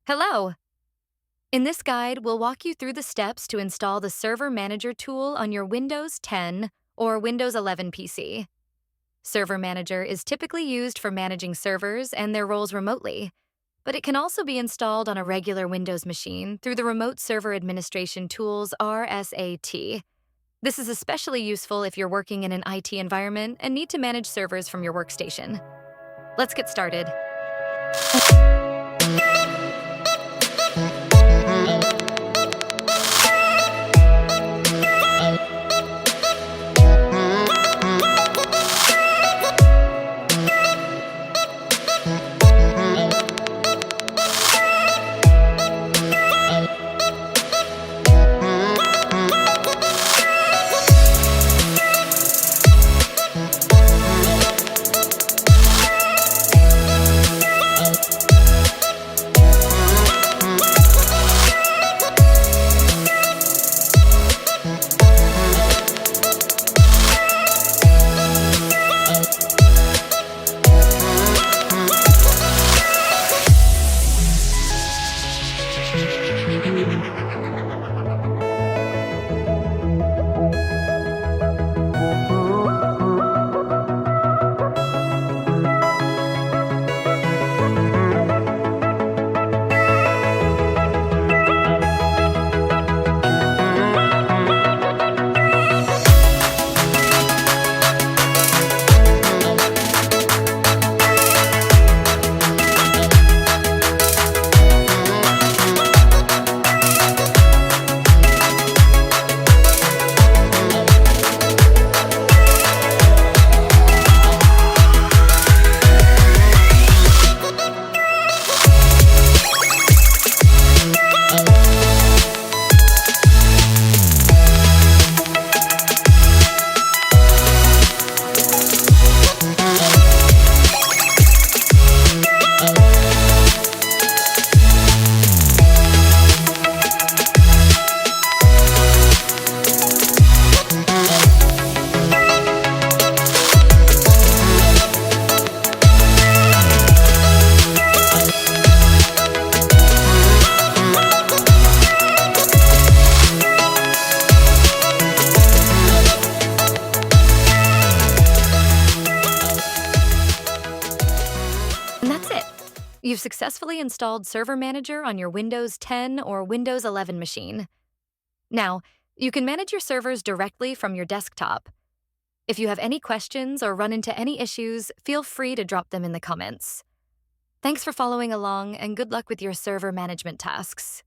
Hello! In this guide, we'll walk you through the steps to install the Server Manager tool on your Windows 10 or Windows 11 PC. Server Manager is typically used for managing servers and their roles remotely, but it can also be installed on a regular Windows machine through the Remote Server Administration Tools RSAT. This is especially useful if you're working in an IT environment and need to manage servers from your workstation. Let's get started. And that's it. You've successfully installed Server Manager on your Windows 10 or Windows 11 machine. Now, you can manage your servers directly from your desktop. If you have any questions or run into any issues, feel free to drop them in the comments. Thanks for following along, and good luck with your server management tasks.